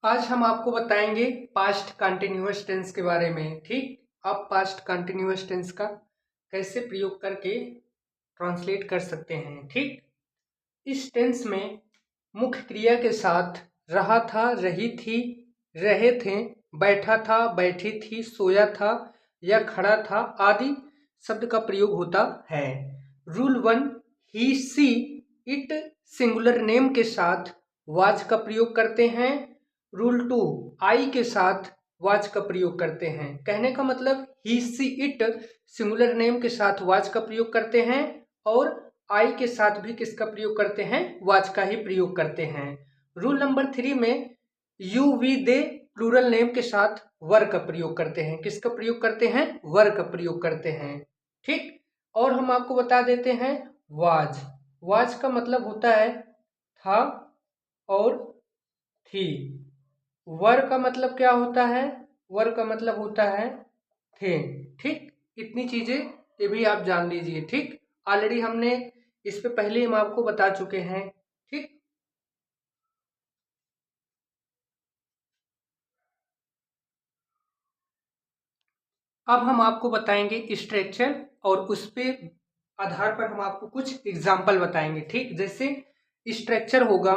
आज हम आपको बताएंगे पास्ट कंटिन्यूअस टेंस के बारे में। ठीक, आप पास्ट कंटिन्यूअस टेंस का कैसे प्रयोग करके ट्रांसलेट कर सकते हैं। ठीक, इस टेंस में मुख्य क्रिया के साथ रहा था, रही थी, रहे थे, बैठा था, बैठी थी, सोया था या खड़ा था आदि शब्द का प्रयोग होता है। Rule 1, he see it singular name के साथ वाज का प्रयोग करते हैं। रूल 2, आई के साथ वाज का प्रयोग करते हैं। कहने का मतलब ही सी इट सिंगुलर नेम के साथ वाज का प्रयोग करते हैं और आई के साथ भी किसका प्रयोग करते हैं? वाज का ही प्रयोग करते हैं। रूल नंबर 3 में you we they plural name के साथ वर का प्रयोग करते हैं। किसका प्रयोग करते हैं? वर का प्रयोग करते हैं। ठीक, और हम आपको बता देते हैं वाज। वाज का मतलब होता है था और थी। वर का मतलब क्या होता है? वर का मतलब होता है थे। ठीक, इतनी चीजें ये भी आप जान लीजिए। ठीक, ऑलरेडी हमने इस पे पहले हम आपको बता चुके हैं। ठीक, अब हम आपको बताएंगे स्ट्रक्चर और उस पे आधार पर हम आपको कुछ एग्जाम्पल बताएंगे। ठीक, जैसे स्ट्रक्चर होगा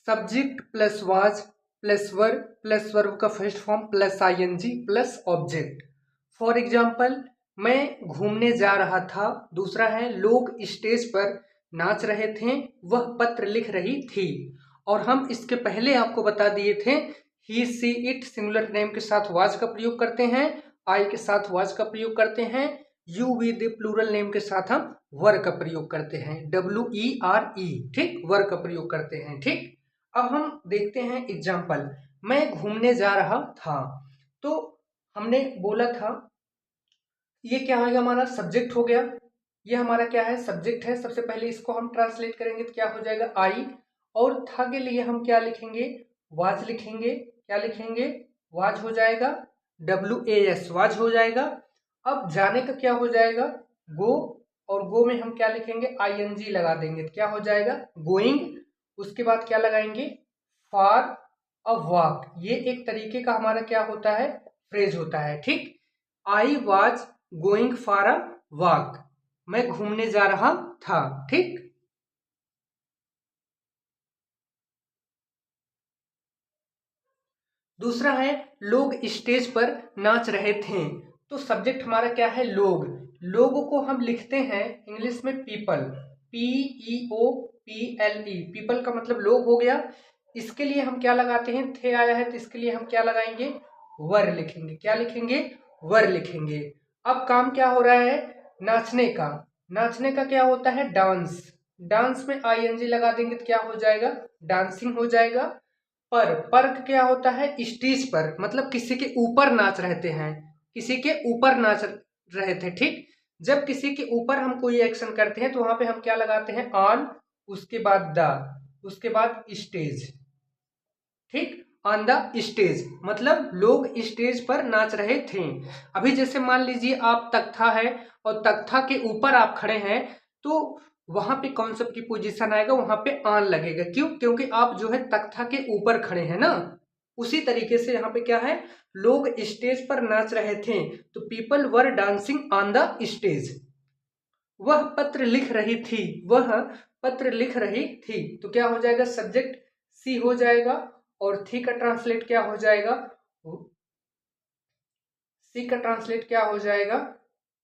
subject plus was plus verb plus verb का first form plus ING plus object. For example, मैं घूमने जा रहा था। दूसरा है लोग स्टेज पर नाच रहे थे, वह पत्र लिख रही थी। और हम इसके पहले आपको बता दिए थे ही सी इट सिंगुलर नेम के साथ वाज का प्रयोग करते हैं, आई के साथ वाज का प्रयोग करते हैं, you we the plural name के साथ हम वर का प्रयोग करते हैं, WERE। ठीक, वर का प्रयोग करते हैं। ठीक, अब हम देखते हैं एग्जाम्पल। मैं घूमने जा रहा था, तो हमने बोला था ये क्या होगा? हमारा सब्जेक्ट हो गया। ये हमारा क्या है? सब्जेक्ट है। सबसे पहले इसको हम ट्रांसलेट करेंगे तो क्या हो जाएगा? आई। और था के लिए हम क्या लिखेंगे? वाज लिखेंगे। क्या लिखेंगे? वाज हो जाएगा, WAS वाज हो जाएगा। अब जाने का क्या हो जाएगा? गो। और गो में हम क्या लिखेंगे? ING लगा देंगे तो क्या हो जाएगा? गोइंग। उसके बाद क्या लगाएंगे? For a walk. ये एक तरीके का हमारा क्या होता है? फ्रेज होता है। ठीक, I was going for a walk. मैं घूमने जा रहा था। ठीक, दूसरा है लोग स्टेज पर नाच रहे थे। तो सब्जेक्ट हमारा क्या है? लोग। लोगों को हम लिखते हैं इंग्लिश में पीपल, PEOPLE। पीपल का मतलब लोग हो गया। इसके लिए हम क्या लगाते हैं? थे आया है तो इसके लिए हम क्या लगाएंगे? वर लिखेंगे। क्या लिखेंगे? वर लिखेंगे। अब काम क्या हो रहा है? नाचने का। नाचने का क्या होता है? डांस। डांस में ING लगा देंगे तो क्या हो जाएगा? डांसिंग हो जाएगा। पर क्या होता है? स्टेज पर, मतलब किसी के ऊपर नाच रहते हैं, किसी के ऊपर नाच रहे थे। ठीक, जब किसी के ऊपर हम कोई एक्शन करते हैं तो वहां पे हम क्या लगाते हैं? ऑन, उसके बाद द, उसके बाद स्टेज। ठीक, ऑन द स्टेज मतलब लोग स्टेज पर नाच रहे थे। अभी जैसे मान लीजिए आप तख्ता है और तख्ता के ऊपर आप खड़े हैं, तो वहां पे कौन सा की पोजीशन आएगा? वहां पे ऑन लगेगा। क्यों? क्योंकि आप जो है तख्ता के ऊपर खड़े हैं ना। उसी तरीके से यहाँ पे क्या है? लोग स्टेज पर नाच रहे थे, तो people were dancing on the stage. वह पत्र लिख रही थी, वह पत्र लिख रही थी। तो क्या हो जाएगा? सब्जेक्ट सी हो जाएगा और थी का ट्रांसलेट क्या हो जाएगा? सी का ट्रांसलेट क्या हो जाएगा?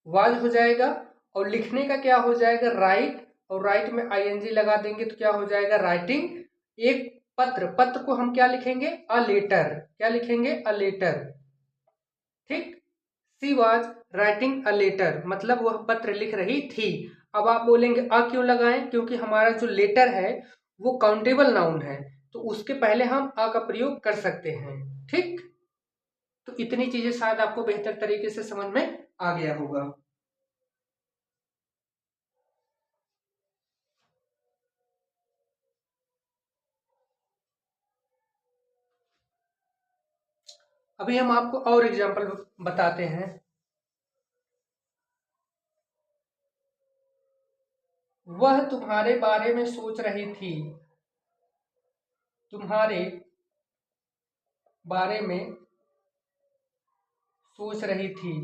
वाज हो जाएगा। और लिखने का क्या हो जाएगा? राइट। और राइट में ING लगा देंगे तो क्या हो जाएगा? राइटिंग। एक पत्र, पत्र को हम क्या लिखेंगे? A letter. क्या लिखेंगे? A letter. ठीक, she was writing a letter मतलब वह पत्र लिख रही थी। अब आप बोलेंगे अ क्यों लगाएं? क्योंकि हमारा जो लेटर है वो काउंटेबल नाउन है, तो उसके पहले हम अ का प्रयोग कर सकते हैं। ठीक, तो इतनी चीजें शायद आपको बेहतर तरीके से समझ में आ गया होगा। अभी हम आपको और एग्जाम्पल बताते हैं। वह तुम्हारे बारे में सोच रही थी। तुम्हारे बारे में सोच रही थी।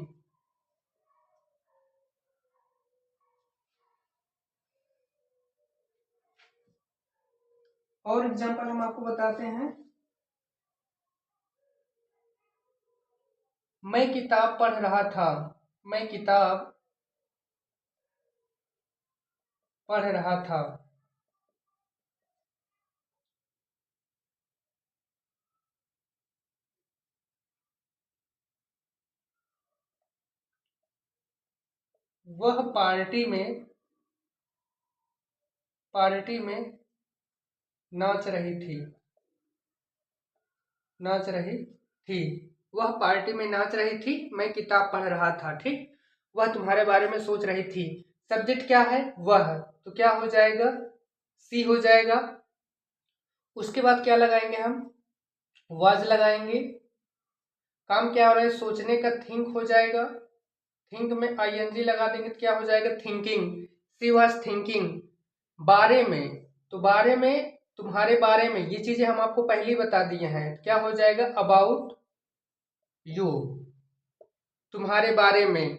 और एग्जाम्पल हम आपको बताते हैं। मैं किताब पढ़ रहा था। मैं किताब पढ़ रहा था। वह पार्टी में नाच रही थी। नाच रही थी। वह पार्टी में नाच रही थी। मैं किताब पढ़ रहा था। ठीक, वह तुम्हारे बारे में सोच रही थी। सब्जेक्ट क्या है? वह। तो क्या हो जाएगा? सी हो जाएगा। उसके बाद क्या लगाएंगे हम? वाज लगाएंगे। काम क्या हो रहा है? सोचने का थिंक हो जाएगा। थिंक में आईएनजी लगा देंगे तो क्या हो जाएगा? थिंकिंग। She was thinking. बारे में, तो बारे में, तुम्हारे बारे में, ये चीजें हम आपको पहले ही बता दिए हैं। क्या हो जाएगा? About you. तुम्हारे बारे में,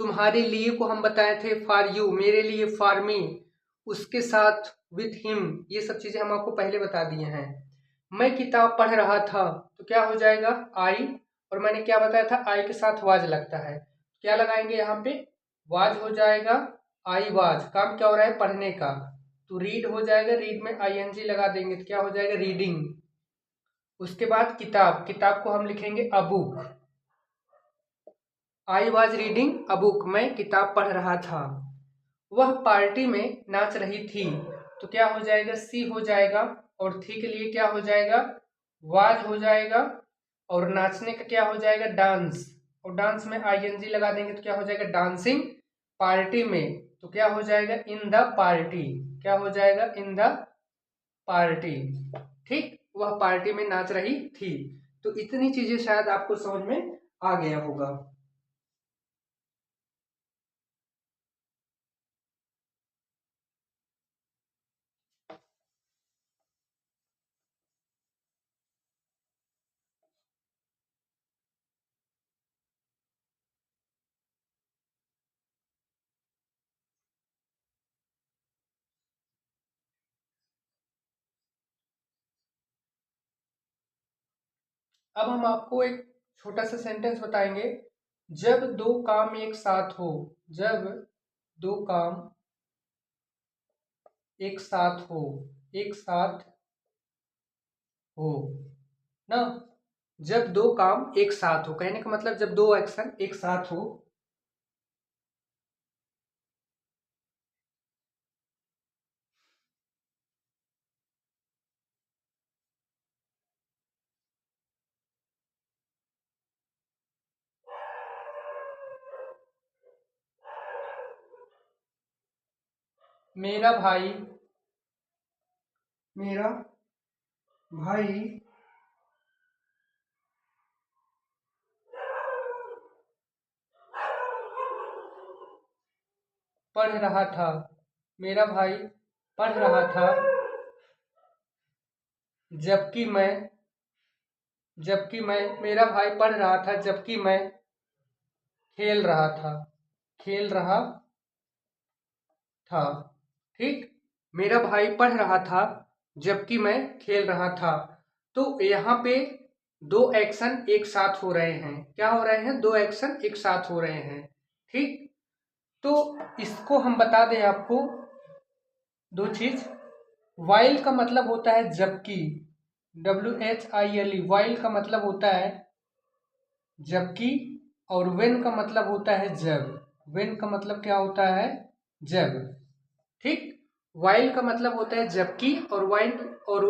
तुम्हारे लिए को हम बताए थे फॉर यू, मेरे लिए फॉर मी, उसके साथ विथ हिम, ये सब चीजें हम आपको पहले बता दिए हैं। मैं किताब पढ़ रहा था तो क्या हो जाएगा? आई। और मैंने क्या बताया था? आई के साथ वाज लगता है। क्या लगाएंगे यहाँ पे? वाज हो जाएगा। I was. काम क्या हो रहा है? पढ़ने का। तो रीड हो जाएगा। रीड में आईएनजी लगा देंगे तो क्या हो जाएगा? रीडिंग। उसके बाद किताब, किताब को हम लिखेंगे a book. I was reading a book. मैं किताब पढ़ रहा था। वह पार्टी में नाच रही थी तो क्या हो जाएगा? सी हो जाएगा। और थी के लिए क्या हो जाएगा? वाज हो जाएगा। और नाचने का क्या हो जाएगा? डांस। और डांस में आईएनजी लगा देंगे तो क्या हो जाएगा? डांसिंग। पार्टी में तो क्या हो जाएगा? In the party. क्या हो जाएगा? In the party. ठीक, वह पार्टी में नाच रही थी। तो इतनी चीजें शायद आपको समझ में आ गया होगा। अब हम आपको एक छोटा सा सेंटेंस बताएंगे। जब दो काम एक साथ हो, जब दो काम एक साथ हो, एक साथ हो ना, जब दो काम एक साथ हो, कहने का मतलब जब दो एक्शन एक साथ हो। मेरा भाई, मेरा भाई पढ़ रहा था। मेरा भाई पढ़ रहा था जबकि मैं, मेरा भाई पढ़ रहा था जबकि मैं खेल रहा था। खेल रहा था। ठीक, मेरा भाई पढ़ रहा था जबकि मैं खेल रहा था। तो यहाँ पे दो एक्शन एक साथ हो रहे हैं। क्या हो रहे हैं? दो एक्शन एक साथ हो रहे हैं। ठीक, तो इसको हम बता दें आपको दो चीज। वाइल का मतलब होता है जबकि, WHILE, वाइल का मतलब होता है जबकि। और वेन का मतलब होता है जब। वेन का मतलब क्या होता है? जब। ठीक, वाइल का मतलब होता है जबकि, और वाइल और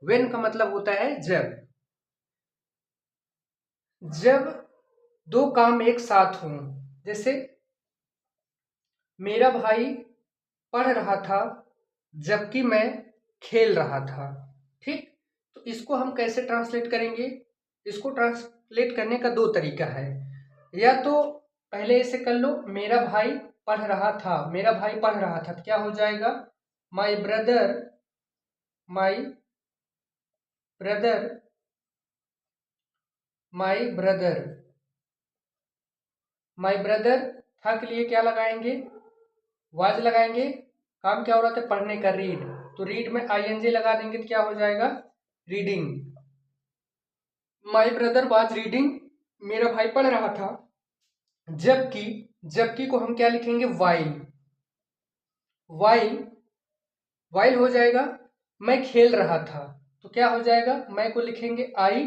वेन का मतलब होता है जब। जब दो काम एक साथ हों, जैसे मेरा भाई पढ़ रहा था जबकि मैं खेल रहा था। ठीक, तो इसको हम कैसे ट्रांसलेट करेंगे? इसको ट्रांसलेट करने का दो तरीका है। या तो पहले ऐसे कर लो, मेरा भाई पढ़ रहा था, मेरा भाई पढ़ रहा था तो क्या हो जाएगा? My brother, my brother my brother. My brother था के लिए क्या लगाएंगे, वाज लगाएंगे। काम क्या हो रहा था, पढ़ने का, रीड। तो रीड में आईएनजी लगा देंगे तो क्या हो जाएगा, reading. My brother was reading, मेरा भाई पढ़ रहा था। जबकि, जबकि को हम क्या लिखेंगे, वाइल। वाइल, वाइल हो जाएगा मैं खेल रहा था। तो क्या हो जाएगा, मैं को लिखेंगे आई,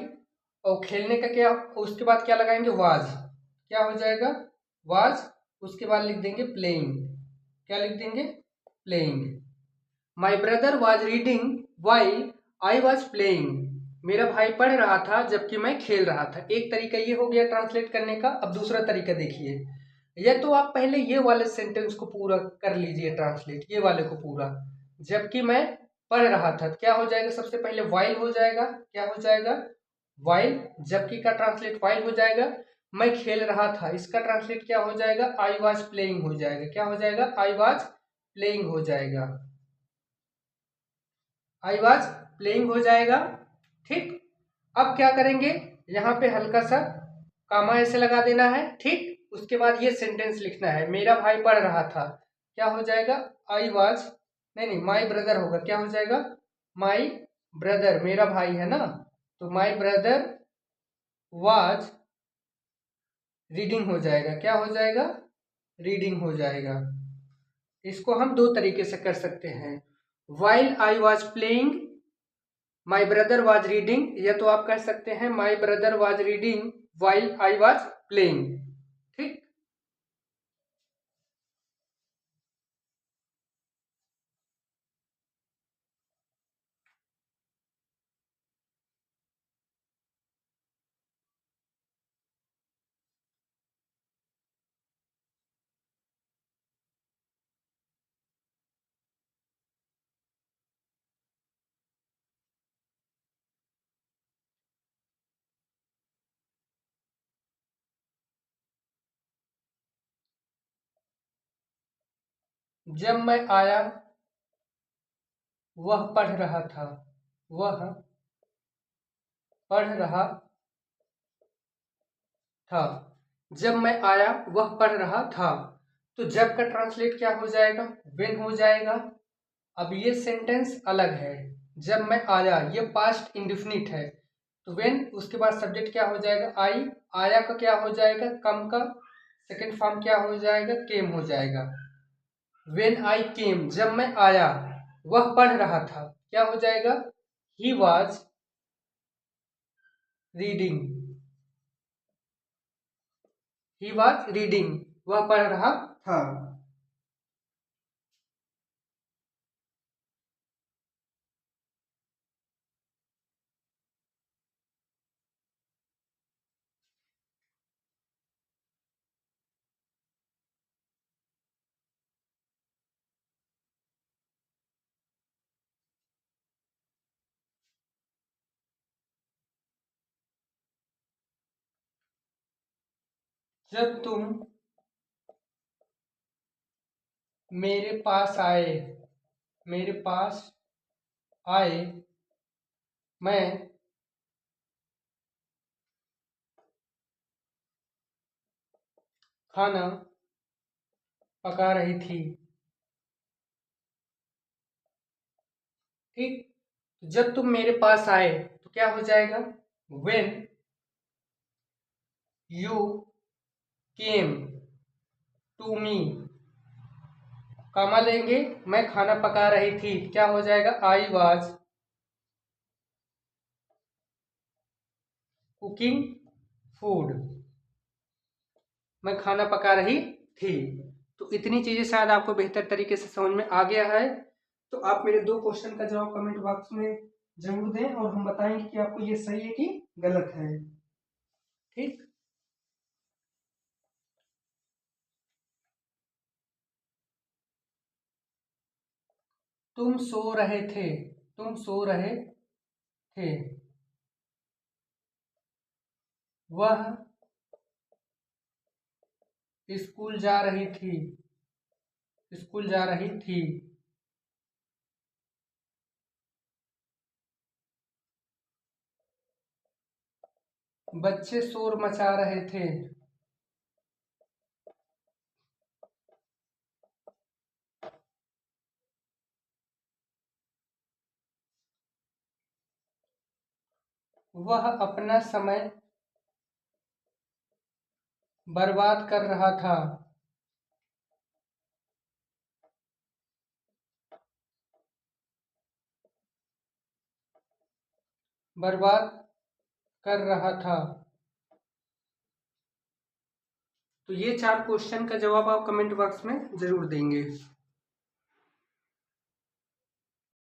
और खेलने का क्या, उसके बाद क्या लगाएंगे, वाज। क्या हो जाएगा, वाज। उसके बाद लिख देंगे प्लेइंग। क्या लिख देंगे, playing. My brother was reading while I was playing. मेरा भाई पढ़ रहा था जबकि मैं खेल रहा था। एक तरीका ये हो गया ट्रांसलेट करने का। अब दूसरा तरीका देखिए, या तो आप पहले ये वाले सेंटेंस को पूरा कर लीजिए ट्रांसलेट, ये वाले को पूरा। जबकि मैं पढ़ रहा था, क्या हो जाएगा, सबसे पहले वाइल हो जाएगा। क्या हो जाएगा, वाइल। जबकि का ट्रांसलेट वाइल हो जाएगा। मैं खेल रहा था, इसका ट्रांसलेट क्या हो जाएगा, आई वाज प्लेइंग हो जाएगा। क्या हो जाएगा, आई वाज प्लेइंग हो जाएगा। आई वाज प्लेइंग हो जाएगा। ठीक। अब क्या करेंगे, यहाँ पे हल्का सा कामा ऐसे लगा देना है। ठीक। उसके बाद ये सेंटेंस लिखना है, मेरा भाई पढ़ रहा था। क्या हो जाएगा, आई वाज, नहीं नहीं, माई ब्रदर होगा। क्या हो जाएगा, माई ब्रदर, मेरा भाई है ना, तो माई ब्रदर वाज रीडिंग हो जाएगा। क्या हो जाएगा, रीडिंग हो जाएगा। इसको हम दो तरीके से कर सकते हैं, while I was playing my brother was reading, या तो आप कह सकते हैं my brother was reading while I was playing. ठीक। जब मैं आया वह पढ़ रहा था, वह पढ़ रहा था। जब मैं आया वह पढ़ रहा था। तो जब का ट्रांसलेट क्या हो जाएगा, व्हेन हो जाएगा। अब ये सेंटेंस अलग है, जब मैं आया, ये पास्ट इंडेफिनिट है। तो व्हेन, उसके बाद सब्जेक्ट क्या हो जाएगा, आई। आया का क्या हो जाएगा, कम का सेकंड फॉर्म क्या हो जाएगा, केम हो जाएगा। व्हेन आई केम, जब मैं आया, वह पढ़ रहा था। क्या हो जाएगा, he was reading. He was reading, वह पढ़ रहा था। जब तुम मेरे पास आए, मेरे पास आए, मैं खाना पका रही थी। ठीक। जब तुम मेरे पास आए तो क्या हो जाएगा, when you came to me. Comma लेंगे, मैं खाना पका रही थी। क्या हो जाएगा, आई वाज कुकिंग फूड। मैं खाना पका रही थी। तो इतनी चीजें शायद आपको बेहतर तरीके से समझ में आ गया है। तो आप मेरे दो क्वेश्चन का जवाब कमेंट बॉक्स में जरूर दें, और हम बताएंगे कि आपको ये सही है कि गलत है। ठीक। तुम सो रहे थे, तुम सो रहे थे। वह स्कूल जा रही थी, स्कूल जा रही थी। बच्चे शोर मचा रहे थे। वह अपना समय बर्बाद कर रहा था। बर्बाद कर रहा था। तो ये 4 क्वेश्चन का जवाब आप कमेंट बॉक्स में जरूर देंगे।